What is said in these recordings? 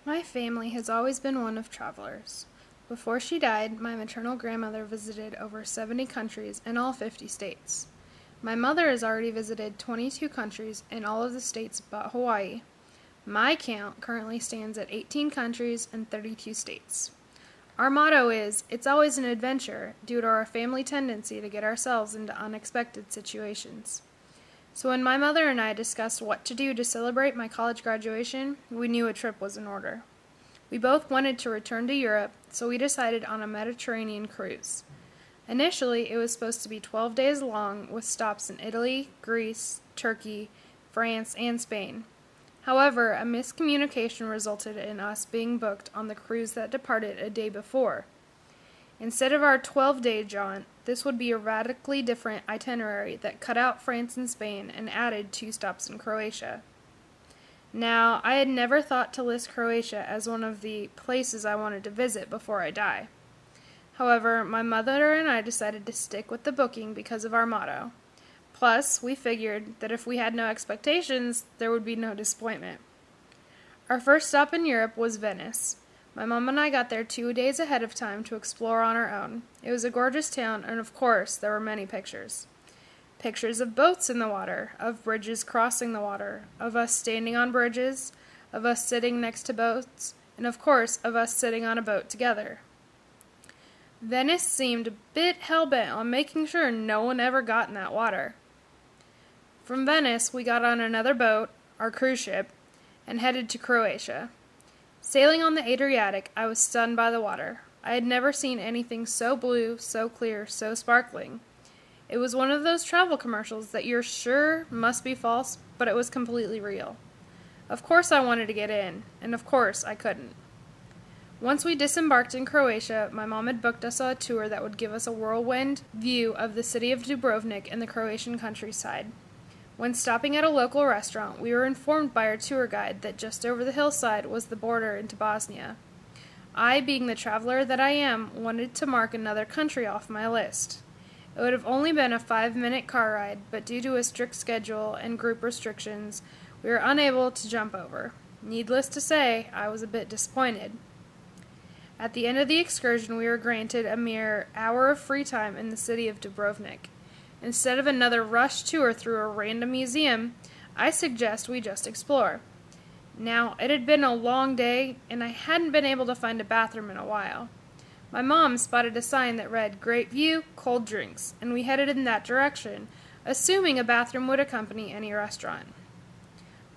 My family has always been one of travelers. Before she died, my maternal grandmother visited over 70 countries in all 50 states. My mother has already visited 22 countries in all of the states but Hawaii. My count currently stands at 18 countries and 32 states. Our motto is, "It's always an adventure," due to our family tendency to get ourselves into unexpected situations. So when my mother and I discussed what to do to celebrate my college graduation, we knew a trip was in order. We both wanted to return to Europe, so we decided on a Mediterranean cruise. Initially, it was supposed to be 12 days long, with stops in Italy, Greece, Turkey, France, and Spain. However, a miscommunication resulted in us being booked on the cruise that departed a day before. Instead of our 12-day jaunt, this would be a radically different itinerary that cut out France and Spain and added 2 stops in Croatia. Now, I had never thought to list Croatia as one of the places I wanted to visit before I die. However, my mother and I decided to stick with the booking because of our motto. Plus, we figured that if we had no expectations, there would be no disappointment. Our first stop in Europe was Venice. My mom and I got there 2 days ahead of time to explore on our own. It was a gorgeous town, and of course, there were many pictures. Pictures of boats in the water, of bridges crossing the water, of us standing on bridges, of us sitting next to boats, and of course, of us sitting on a boat together. Venice seemed a bit hell-bent on making sure no one ever got in that water. From Venice, we got on another boat, our cruise ship, and headed to Croatia. Sailing on the Adriatic, I was stunned by the water. I had never seen anything so blue, so clear, so sparkling. It was one of those travel commercials that you're sure must be false, but it was completely real. Of course I wanted to get in, and of course I couldn't. Once we disembarked in Croatia, my mom had booked us a tour that would give us a whirlwind view of the city of Dubrovnik and the Croatian countryside. When stopping at a local restaurant, we were informed by our tour guide that just over the hillside was the border into Bosnia. I, being the traveler that I am, wanted to mark another country off my list. It would have only been a 5-minute car ride, but due to a strict schedule and group restrictions, we were unable to jump over. Needless to say, I was a bit disappointed. At the end of the excursion, we were granted a mere hour of free time in the city of Dubrovnik. Instead of another rush tour through a random museum, I suggest we just explore. Now, it had been a long day, and I hadn't been able to find a bathroom in a while. My mom spotted a sign that read, "Great view, cold drinks," and we headed in that direction, assuming a bathroom would accompany any restaurant.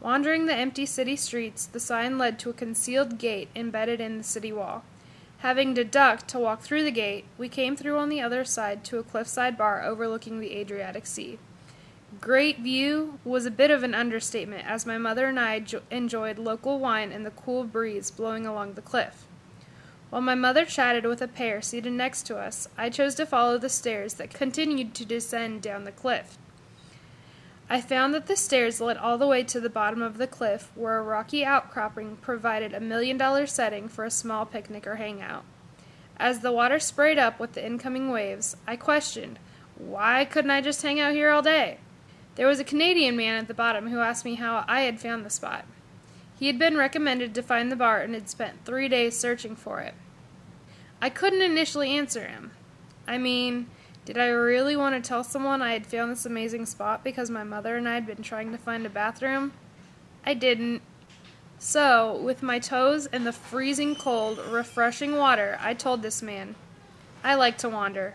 Wandering the empty city streets, the sign led to a concealed gate embedded in the city wall. Having to duck to walk through the gate, we came through on the other side to a cliffside bar overlooking the Adriatic Sea. Great view was a bit of an understatement, as my mother and I enjoyed local wine and the cool breeze blowing along the cliff. While my mother chatted with a pair seated next to us, I chose to follow the stairs that continued to descend down the cliff. I found that the stairs led all the way to the bottom of the cliff, where a rocky outcropping provided $1 million setting for a small picnic or hangout. As the water sprayed up with the incoming waves, I questioned, why couldn't I just hang out here all day? There was a Canadian man at the bottom who asked me how I had found the spot. He had been recommended to find the bar and had spent 3 days searching for it. I couldn't initially answer him. I mean, did I really want to tell someone I had found this amazing spot because my mother and I had been trying to find a bathroom? I didn't. So, with my toes in the freezing cold, refreshing water, I told this man, "I like to wander.